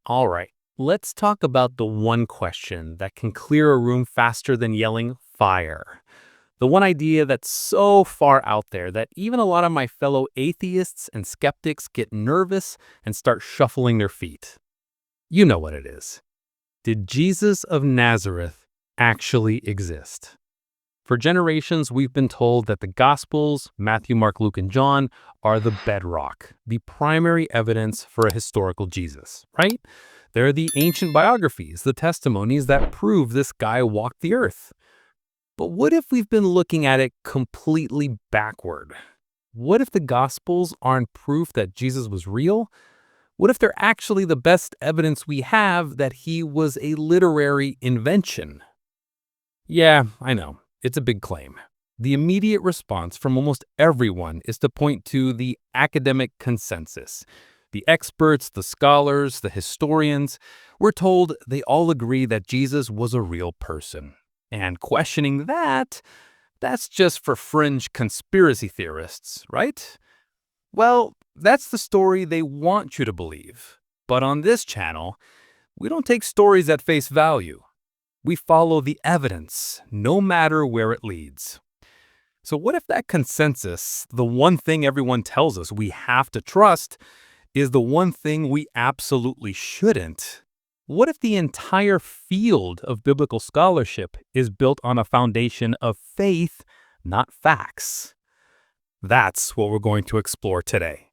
All right, let's talk about the one question that can clear a room faster than yelling fire. The one idea that's so far out there that even a lot of my fellow atheists and skeptics get nervous and start shuffling their feet. You know what it is. Did Jesus of Nazareth actually exist? For generations, we've been told that the Gospels, Matthew, Mark, Luke, and John, are the bedrock, the primary evidence for a historical Jesus, right? They're the ancient biographies, the testimonies that prove this guy walked the earth. But what if we've been looking at it completely backward? What if the Gospels aren't proof that Jesus was real? What if they're actually the best evidence we have that he was a literary invention? Yeah, I know. It's a big claim. The immediate response from almost everyone is to point to the academic consensus. The experts, the scholars, the historians, we're told they all agree that Jesus was a real person. And questioning that's just for fringe conspiracy theorists, right? Well, that's the story they want you to believe. But on this channel, we don't take stories at face value. We follow the evidence, no matter where it leads. So what if that consensus, the one thing everyone tells us we have to trust, is the one thing we absolutely shouldn't? What if the entire field of biblical scholarship is built on a foundation of faith, not facts? That's what we're going to explore today.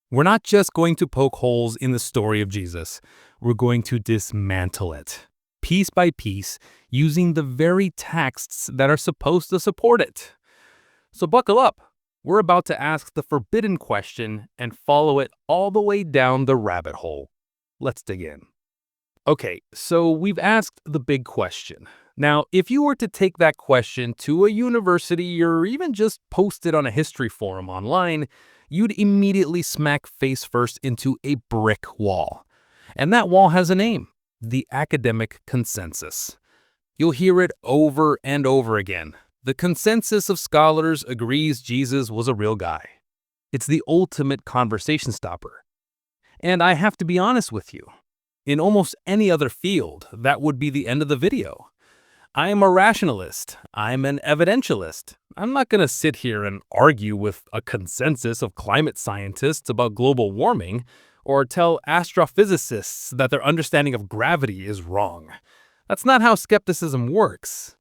We're not just going to poke holes in the story of Jesus. We're going to dismantle it, piece by piece, using the very texts that are supposed to support it. So buckle up. We're about to ask the forbidden question and follow it all the way down the rabbit hole. Let's dig in. Okay, so we've asked the big question. Now, if you were to take that question to a university or even just post it on a history forum online, you'd immediately smack face first into a brick wall. And that wall has a name: the academic consensus. You'll hear it over and over again. The consensus of scholars agrees Jesus was a real guy. It's the ultimate conversation stopper. And I have to be honest with you. In almost any other field, that would be the end of the video. I'm a rationalist. I'm an evidentialist. I'm not going to sit here and argue with a consensus of climate scientists about global warming or tell astrophysicists that their understanding of gravity is wrong. That's not how skepticism works.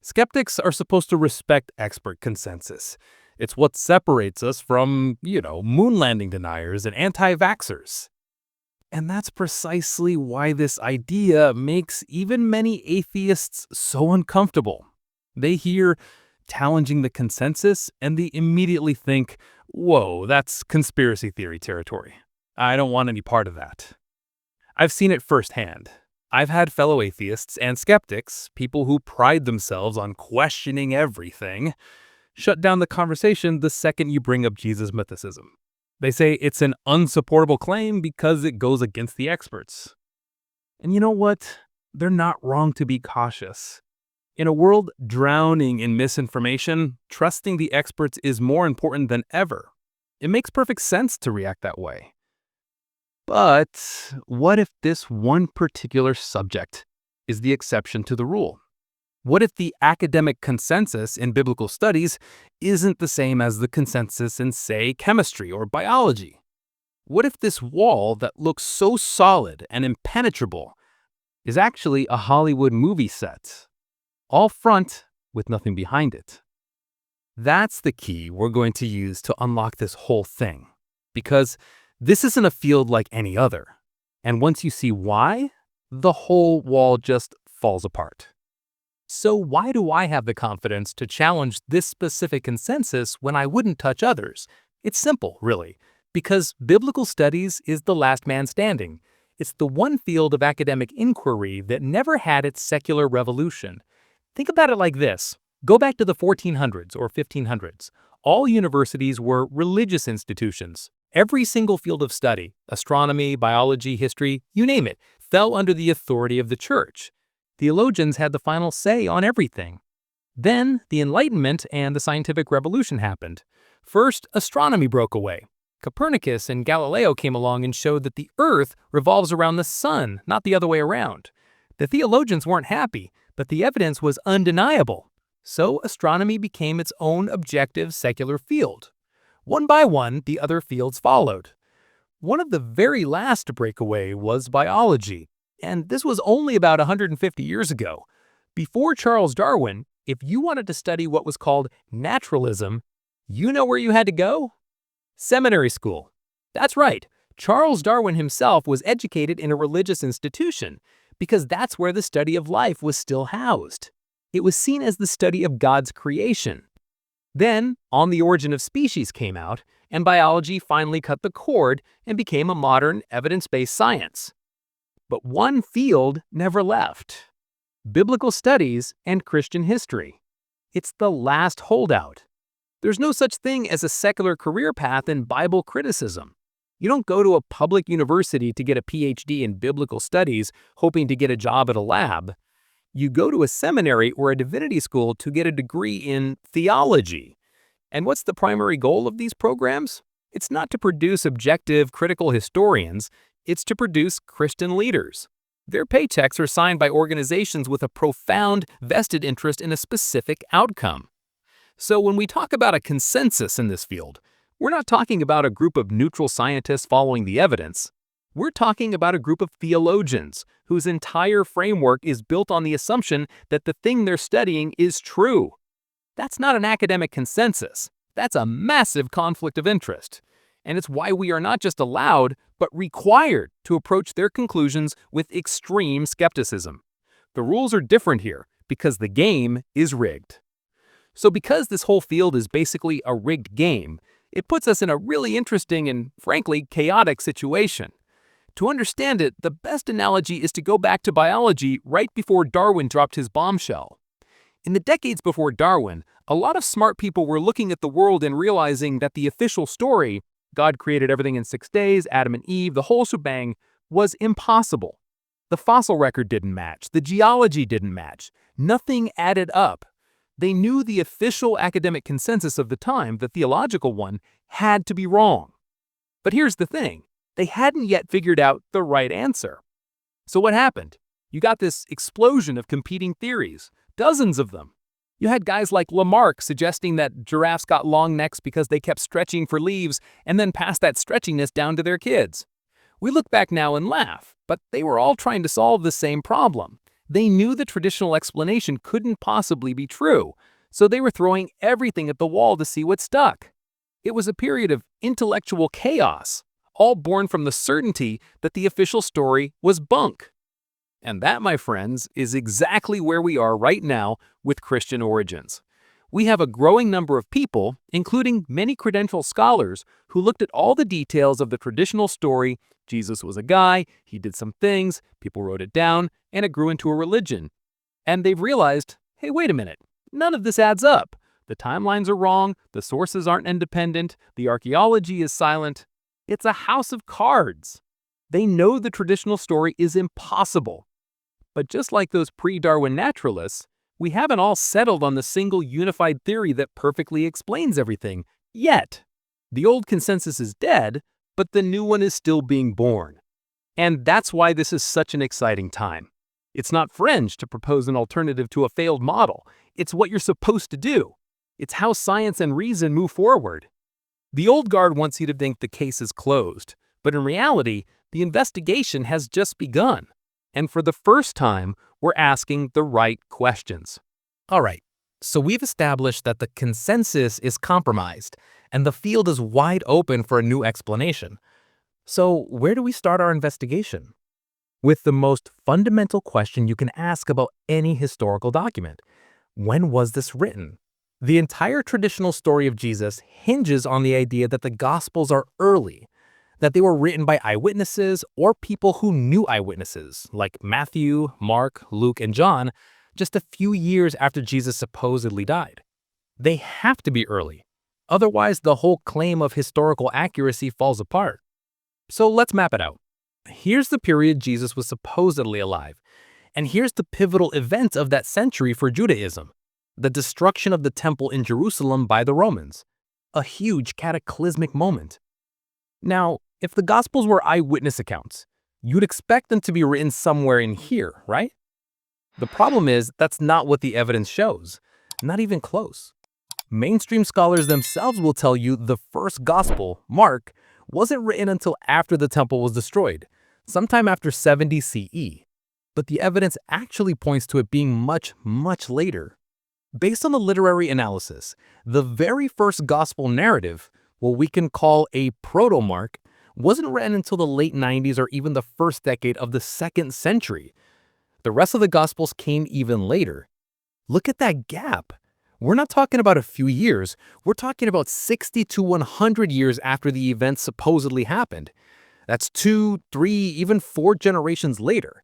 Skeptics are supposed to respect expert consensus. It's what separates us from, moon landing deniers and anti-vaxxers. And that's precisely why this idea makes even many atheists so uncomfortable. They hear challenging the consensus and they immediately think, whoa, that's conspiracy theory territory. I don't want any part of that. I've seen it firsthand. I've had fellow atheists and skeptics, people who pride themselves on questioning everything, shut down the conversation the second you bring up Jesus mythicism. They say it's an unsupportable claim because it goes against the experts. And you know what? They're not wrong to be cautious. In a world drowning in misinformation, trusting the experts is more important than ever. It makes perfect sense to react that way. But what if this one particular subject is the exception to the rule? What if the academic consensus in biblical studies isn't the same as the consensus in, say, chemistry or biology? What if this wall that looks so solid and impenetrable is actually a Hollywood movie set, all front with nothing behind it? That's the key we're going to use to unlock this whole thing, because this isn't a field like any other. And once you see why, the whole wall just falls apart. So why do I have the confidence to challenge this specific consensus when I wouldn't touch others? It's simple, really, because biblical studies is the last man standing. It's the one field of academic inquiry that never had its secular revolution. Think about it like this. Go back to the 1400s or 1500s. All universities were religious institutions. Every single field of study, astronomy, biology, history, you name it, fell under the authority of the church. Theologians had the final say on everything. Then the Enlightenment and the scientific revolution happened. First, astronomy broke away. Copernicus and Galileo came along and showed that the Earth revolves around the sun, not the other way around. The theologians weren't happy, but the evidence was undeniable. So astronomy became its own objective secular field. One by one, the other fields followed. One of the very last to break away was biology, and this was only about 150 years ago. Before Charles Darwin, if you wanted to study what was called naturalism, you know where you had to go? Seminary school. That's right, Charles Darwin himself was educated in a religious institution because that's where the study of life was still housed. It was seen as the study of God's creation. Then, On the Origin of Species came out, and biology finally cut the cord and became a modern, evidence-based science. But one field never left: biblical studies and Christian history. It's the last holdout. There's no such thing as a secular career path in Bible criticism. You don't go to a public university to get a PhD in biblical studies hoping to get a job at a lab. You go to a seminary or a divinity school to get a degree in theology. And what's the primary goal of these programs? It's not to produce objective, critical historians. It's to produce Christian leaders. Their paychecks are signed by organizations with a profound, vested interest in a specific outcome. So when we talk about a consensus in this field, we're not talking about a group of neutral scientists following the evidence. We're talking about a group of theologians whose entire framework is built on the assumption that the thing they're studying is true. That's not an academic consensus. That's a massive conflict of interest. And it's why we are not just allowed, but required to approach their conclusions with extreme skepticism. The rules are different here because the game is rigged. So because this whole field is basically a rigged game, it puts us in a really interesting and, frankly, chaotic situation. To understand it, the best analogy is to go back to biology right before Darwin dropped his bombshell. In the decades before Darwin, a lot of smart people were looking at the world and realizing that the official story, God created everything in 6 days, Adam and Eve, the whole shebang, was impossible. The fossil record didn't match, the geology didn't match, nothing added up. They knew the official academic consensus of the time, the theological one, had to be wrong. But here's the thing, they hadn't yet figured out the right answer. So what happened? You got this explosion of competing theories, dozens of them. You had guys like Lamarck suggesting that giraffes got long necks because they kept stretching for leaves and then passed that stretchiness down to their kids. We look back now and laugh, but they were all trying to solve the same problem. They knew the traditional explanation couldn't possibly be true, so they were throwing everything at the wall to see what stuck. It was a period of intellectual chaos, all born from the certainty that the official story was bunk. And that, my friends, is exactly where we are right now with Christian origins. We have a growing number of people, including many credentialed scholars, who looked at all the details of the traditional story. Jesus was a guy, he did some things, people wrote it down, and it grew into a religion. And they've realized, hey, wait a minute, none of this adds up. The timelines are wrong, the sources aren't independent, the archaeology is silent. It's a house of cards. They know the traditional story is impossible. But just like those pre-Darwin naturalists, we haven't all settled on the single unified theory that perfectly explains everything, yet. The old consensus is dead, but the new one is still being born. And that's why this is such an exciting time. It's not fringe to propose an alternative to a failed model. It's what you're supposed to do. It's how science and reason move forward. The old guard wants you to think the case is closed, but in reality, the investigation has just begun. And for the first time, we're asking the right questions. All right, so we've established that the consensus is compromised, and the field is wide open for a new explanation. So where do we start our investigation? With the most fundamental question you can ask about any historical document. When was this written? The entire traditional story of Jesus hinges on the idea that the Gospels are early, that they were written by eyewitnesses or people who knew eyewitnesses, like Matthew, Mark, Luke, and John, just a few years after Jesus supposedly died. They have to be early. Otherwise, the whole claim of historical accuracy falls apart. So let's map it out. Here's the period Jesus was supposedly alive, and here's the pivotal event of that century for Judaism: the destruction of the temple in Jerusalem by the Romans. A huge cataclysmic moment. Now, if the Gospels were eyewitness accounts, you'd expect them to be written somewhere in here, right? The problem is that's not what the evidence shows. Not even close. Mainstream scholars themselves will tell you the first Gospel, Mark, wasn't written until after the temple was destroyed, sometime after 70 CE. But the evidence actually points to it being much, much later. Based on the literary analysis, the very first Gospel narrative, what we can call a proto-Mark, wasn't written until the late 90s or even the first decade of the 2nd century. The rest of the Gospels came even later. Look at that gap. We're not talking about a few years, we're talking about 60 to 100 years after the event supposedly happened. That's 2, 3, even 4 generations later.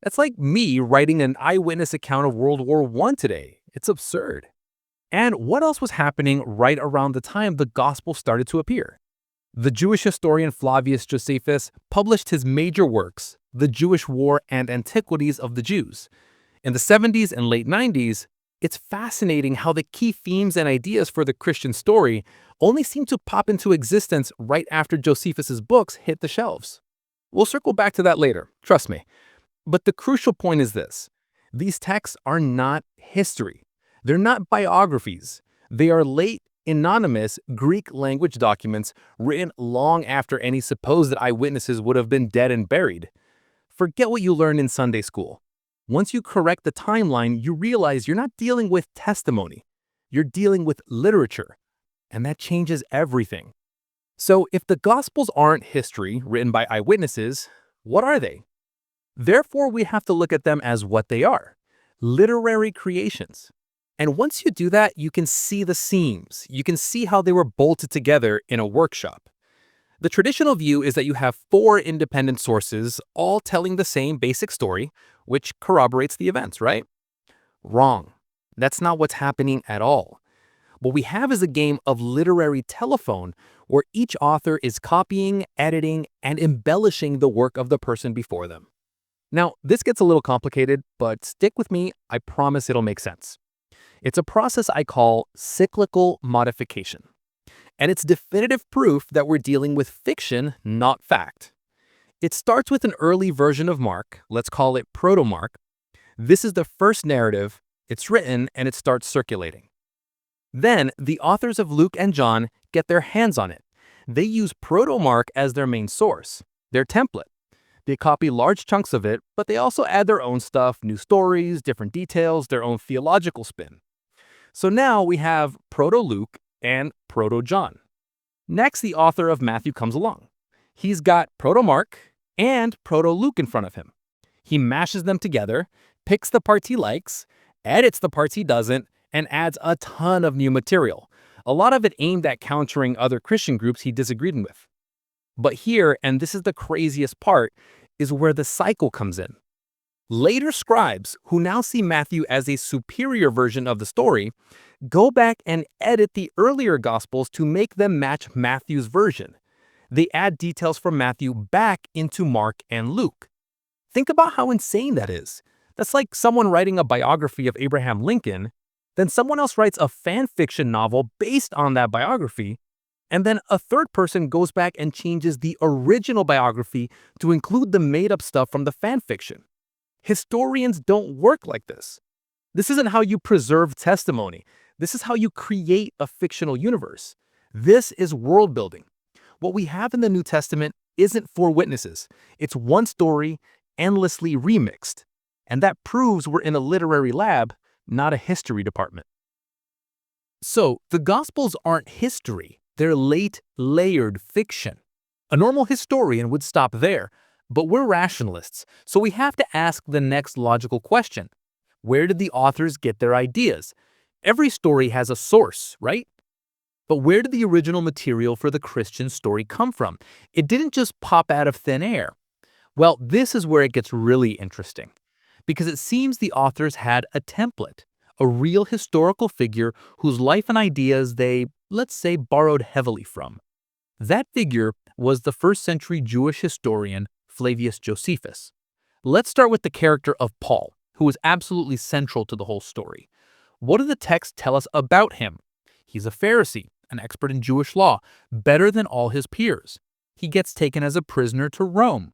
That's like me writing an eyewitness account of World War I today. It's absurd. And what else was happening right around the time the Gospel started to appear? The Jewish historian Flavius Josephus published his major works, The Jewish War and Antiquities of the Jews. In the 70s and late 90s, it's fascinating how the key themes and ideas for the Christian story only seem to pop into existence right after Josephus's books hit the shelves. We'll circle back to that later, trust me. But the crucial point is this. These texts are not history. They're not biographies. They are late, anonymous Greek language documents written long after any supposed eyewitnesses would have been dead and buried. Forget what you learned in Sunday school. Once you correct the timeline, you realize you're not dealing with testimony. You're dealing with literature. And that changes everything. So if the Gospels aren't history written by eyewitnesses, what are they? Therefore, we have to look at them as what they are, literary creations. And once you do that, you can see the seams. You can see how they were bolted together in a workshop. The traditional view is that you have 4 independent sources, all telling the same basic story, which corroborates the events, right? Wrong. That's not what's happening at all. What we have is a game of literary telephone where each author is copying, editing, and embellishing the work of the person before them. Now, this gets a little complicated, but stick with me, I promise it'll make sense. It's a process I call cyclical modification. And it's definitive proof that we're dealing with fiction, not fact. It starts with an early version of Mark, let's call it Proto-Mark. This is the first narrative, it's written, and it starts circulating. Then, the authors of Luke and John get their hands on it. They use Proto-Mark as their main source, their template. They copy large chunks of it, but they also add their own stuff, new stories, different details, their own theological spin. So now we have Proto-Luke and Proto-John. Next, the author of Matthew comes along. He's got Proto-Mark and Proto-Luke in front of him. He mashes them together, picks the parts he likes, edits the parts he doesn't, and adds a ton of new material, a lot of it aimed at countering other Christian groups he disagreed with. But here, and this is the craziest part, is where the cycle comes in. Later scribes, who now see Matthew as a superior version of the story, go back and edit the earlier Gospels to make them match Matthew's version. They add details from Matthew back into Mark and Luke. Think about how insane that is. That's like someone writing a biography of Abraham Lincoln, then someone else writes a fan fiction novel based on that biography, and then a third person goes back and changes the original biography to include the made-up stuff from the fan fiction. Historians don't work like this. This isn't how you preserve testimony. This is how you create a fictional universe. This is world building. What we have in the New Testament isn't 4 witnesses. It's one story, endlessly remixed. And that proves we're in a literary lab, not a history department. So, the Gospels aren't history. They're late, layered fiction. A normal historian would stop there, but we're rationalists, so we have to ask the next logical question. Where did the authors get their ideas? Every story has a source, right? But where did the original material for the Christian story come from? It didn't just pop out of thin air. Well, this is where it gets really interesting, because it seems the authors had a template, a real historical figure whose life and ideas they, let's say, borrowed heavily from. That figure was the first century Jewish historian Flavius Josephus. Let's start with the character of Paul, who is absolutely central to the whole story. What do the texts tell us about him? He's a Pharisee, an expert in Jewish law, better than all his peers. He gets taken as a prisoner to Rome.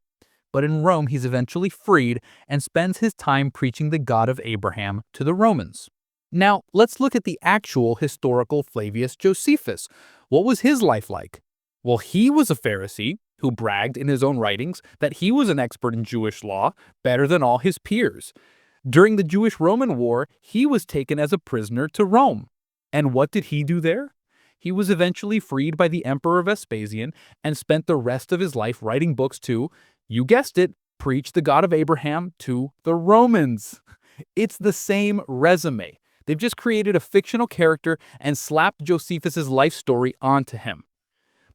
But in Rome, he's eventually freed and spends his time preaching the God of Abraham to the Romans. Now, let's look at the actual historical Flavius Josephus. What was his life like? Well, he was a Pharisee who bragged in his own writings that he was an expert in Jewish law, better than all his peers. During the Jewish-Roman War, he was taken as a prisoner to Rome. And what did he do there? He was eventually freed by the Emperor Vespasian and spent the rest of his life writing books to, you guessed it, preach the God of Abraham to the Romans. It's the same resume. They've just created a fictional character and slapped Josephus's life story onto him.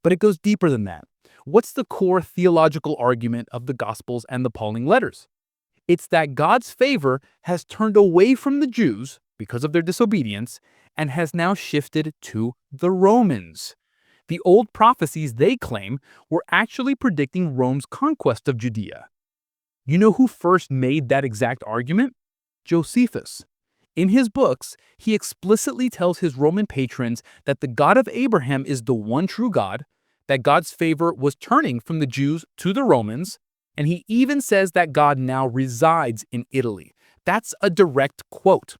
But it goes deeper than that. What's the core theological argument of the Gospels and the Pauline letters? It's that God's favor has turned away from the Jews because of their disobedience and has now shifted to the Romans. The old prophecies, they claim, were actually predicting Rome's conquest of Judea. You know who first made that exact argument? Josephus. In his books, he explicitly tells his Roman patrons that the God of Abraham is the one true God, that God's favor was turning from the Jews to the Romans, and he even says that God now resides in Italy. That's a direct quote.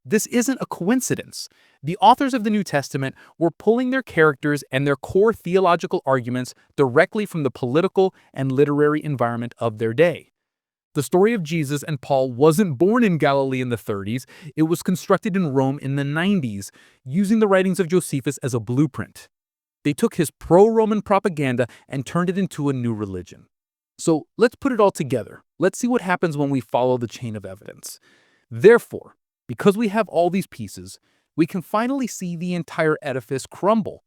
This isn't a coincidence. The authors of the New Testament were pulling their characters and their core theological arguments directly from the political and literary environment of their day. The story of Jesus and Paul wasn't born in Galilee in the 30s, it was constructed in Rome in the 90s, using the writings of Josephus as a blueprint. They took his pro-Roman propaganda and turned it into a new religion. So let's put it all together. Let's see what happens when we follow the chain of evidence. Therefore, because we have all these pieces, we can finally see the entire edifice crumble.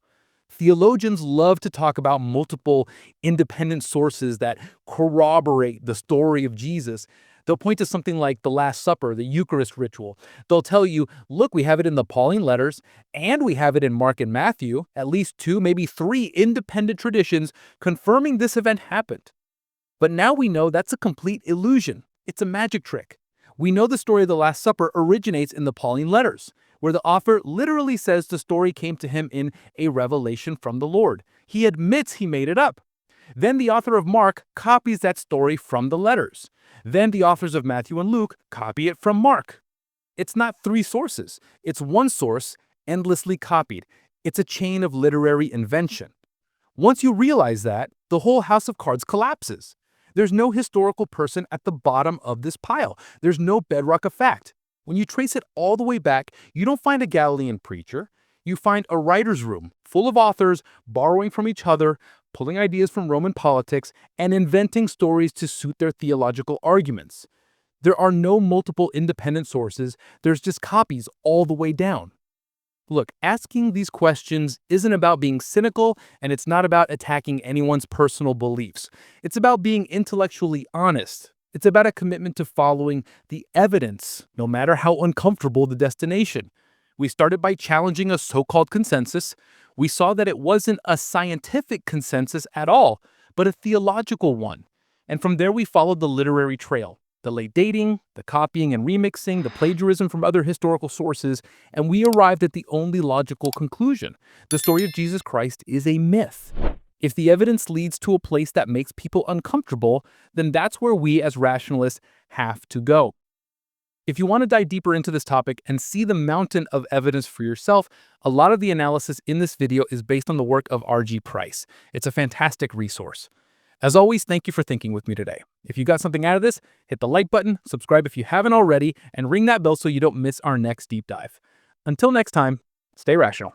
Theologians love to talk about multiple independent sources that corroborate the story of Jesus. They'll point to something like the Last Supper, the Eucharist ritual. They'll tell you, look, we have it in the Pauline letters, and we have it in Mark and Matthew, at least 2, maybe 3 independent traditions confirming this event happened. But now we know that's a complete illusion. It's a magic trick. We know the story of the Last Supper originates in the Pauline letters, where the author literally says the story came to him in a revelation from the Lord. He admits he made it up. Then the author of Mark copies that story from the letters. Then the authors of Matthew and Luke copy it from Mark. It's not 3 sources. It's one source, endlessly copied. It's a chain of literary invention. Once you realize that, the whole house of cards collapses. There's no historical person at the bottom of this pile. There's no bedrock of fact. When you trace it all the way back, you don't find a Galilean preacher. You find a writer's room full of authors borrowing from each other, pulling ideas from Roman politics, and inventing stories to suit their theological arguments. There are no multiple independent sources. There's just copies all the way down. Look, asking these questions isn't about being cynical, and it's not about attacking anyone's personal beliefs. It's about being intellectually honest. It's about a commitment to following the evidence, no matter how uncomfortable the destination. We started by challenging a so-called consensus. We saw that it wasn't a scientific consensus at all, but a theological one. And from there we followed the literary trail, the late dating, the copying and remixing, the plagiarism from other historical sources, and we arrived at the only logical conclusion. The story of Jesus Christ is a myth. If the evidence leads to a place that makes people uncomfortable, then that's where we as rationalists have to go. If you want to dive deeper into this topic and see the mountain of evidence for yourself, a lot of the analysis in this video is based on the work of R.G. Price. It's a fantastic resource. As always, thank you for thinking with me today. If you got something out of this, hit the like button, subscribe if you haven't already, and ring that bell so you don't miss our next deep dive. Until next time, stay rational.